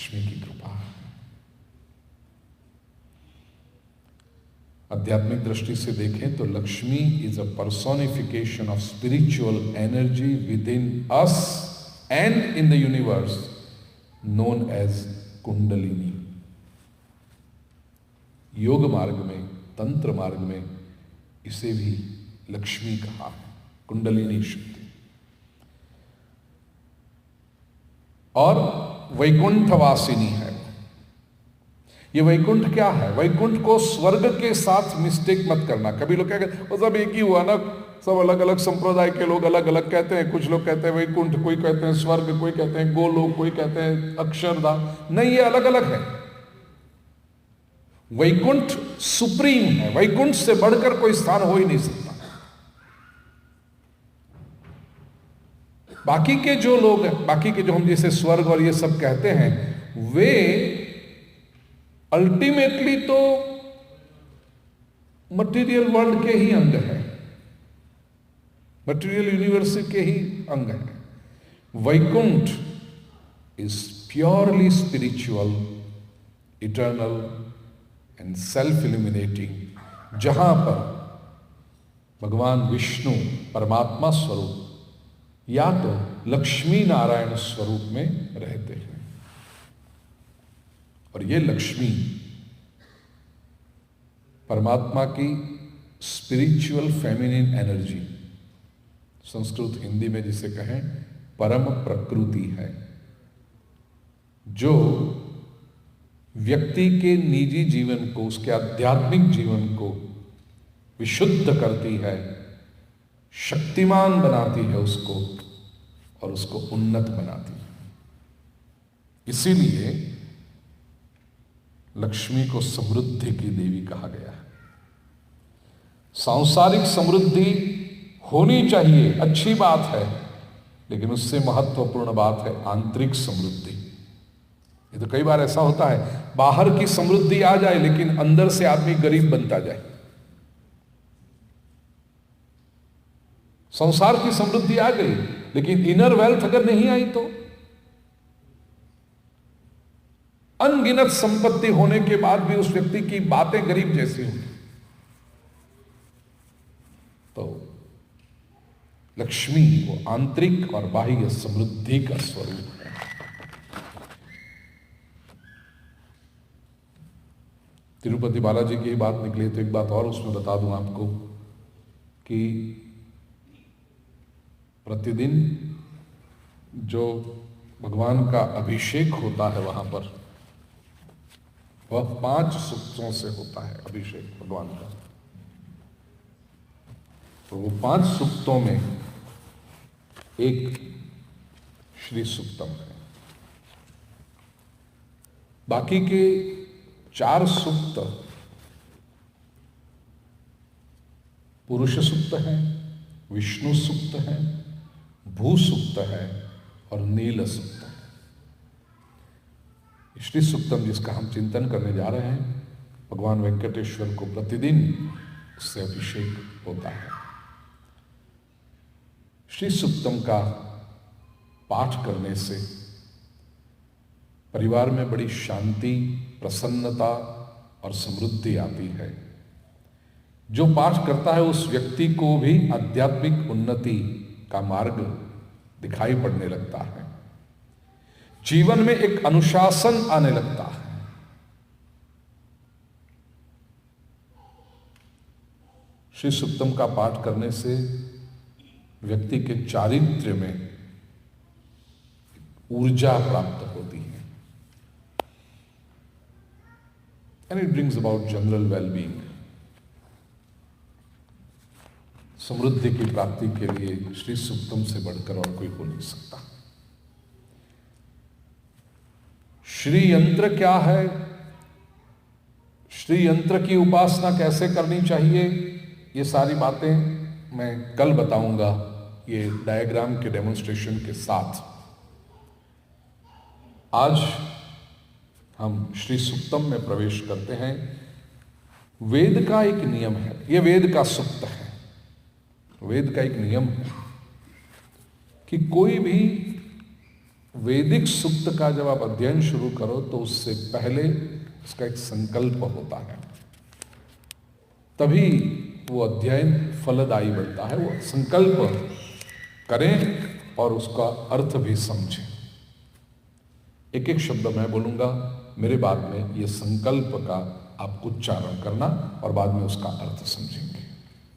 लक्ष्मी की कृपा है। आध्यात्मिक दृष्टि से देखें तो Lakshmi is a personification of spiritual energy within us and in the universe known as Kundalini. योग मार्ग में, तंत्र मार्ग में इसे भी लक्ष्मी कहा है, कुंडलिनी शक्ति। और वैकुंठवासिनी है। ये वैकुंठ क्या है? वैकुंठ को स्वर्ग के साथ मिस्टेक मत करना। कभी लोग क्या कहते हैं, सब एक ही हुआ ना, सब अलग अलग संप्रदाय के लोग अलग अलग कहते हैं। कुछ लोग कहते हैं वैकुंठ, कोई कहते हैं स्वर्ग, कोई कहते हैं गोलोक, कोई कहते हैं अक्षरधाम। नहीं, ये अलग अलग है। वैकुंठ सुप्रीम है, वैकुंठ से बढ़कर कोई स्थान हो ही नहीं सकता। बाकी के जो लोग, बाकी के जो हम जैसे स्वर्ग और ये सब कहते हैं, वे अल्टीमेटली तो मटेरियल वर्ल्ड के ही अंग है, मटेरियल यूनिवर्स के ही अंग है। Vaikuntha is purely spiritual, eternal and self illuminating, जहां पर भगवान विष्णु परमात्मा स्वरूप या तो लक्ष्मी नारायण स्वरूप में रहते हैं। और ये लक्ष्मी परमात्मा की spiritual feminine energy, Sanskrit Hindi में जिसे कहें परम प्रकृति है, जो व्यक्ति के निजी जीवन को, उसके आध्यात्मिक जीवन को विशुद्ध करती है, शक्तिमान बनाती है उसको, और उसको उन्नत बनाती है। इसीलिए लक्ष्मी को समृद्धि की देवी कहा गया है। सांसारिक समृद्धि होनी चाहिए, अच्छी बात है, लेकिन उससे महत्वपूर्ण बात है आंतरिक समृद्धि। ये तो कई बार ऐसा होता है, बाहर की समृद्धि आ जाए लेकिन अंदर से आदमी गरीब बनता जाए। संसार की समृद्धि आ गई लेकिन इनर वेल्थ अगर नहीं आई तो अनगिनत संपत्ति होने के बाद भी उस व्यक्ति की बातें गरीब जैसी होंगी। तो लक्ष्मी वो आंतरिक और बाह्य समृद्धि का स्वरूप है। तिरुपति बालाजी की बात निकली तो एक बात और उसमें बता दूं आपको कि प्रतिदिन जो भगवान का अभिषेक होता है वहां पर, वह 5 सूक्तों से होता है अभिषेक भगवान का। तो वो 5 सूक्तों में एक श्री सूक्तम है, बाकी के 4 सूक्त पुरुष सूक्त है, विष्णु सूक्त है, भू सूक्त है और नील सूक्त है। श्री सूक्तम जिसका हम चिंतन करने जा रहे हैं, भगवान वेंकटेश्वर को प्रतिदिन उससे अभिषेक होता है। श्री सूक्तम का पाठ करने से परिवार में बड़ी शांति, प्रसन्नता और समृद्धि आती है। जो पाठ करता है उस व्यक्ति को भी आध्यात्मिक उन्नति का मार्ग दिखाई पड़ने लगता है, जीवन में एक अनुशासन आने लगता है। श्री सूक्तम का पाठ करने से व्यक्ति के चारित्र्य में ऊर्जा प्राप्त होती है, and it brings about general wellbeing. समृद्धि की प्राप्ति के लिए श्री सूक्तम से बढ़कर और कोई हो नहीं सकता। श्री यंत्र क्या है, श्री यंत्र की उपासना कैसे करनी चाहिए, ये सारी बातें मैं कल बताऊंगा ये डायग्राम के डेमोन्स्ट्रेशन के साथ। आज हम श्री सूक्तम में प्रवेश करते हैं। वेद का एक नियम है, ये वेद का सूक्त है। वेद का एक नियम है कि कोई भी वैदिक सूक्त का जब आप अध्ययन शुरू करो तो उससे पहले उसका एक संकल्प होता है, तभी वो अध्ययन फलदायी बनता है। वो संकल्प करें और उसका अर्थ भी समझें। एक एक शब्द मैं बोलूंगा, मेरे बाद में ये संकल्प का आप उच्चारण करना और बाद में उसका अर्थ समझेंगे।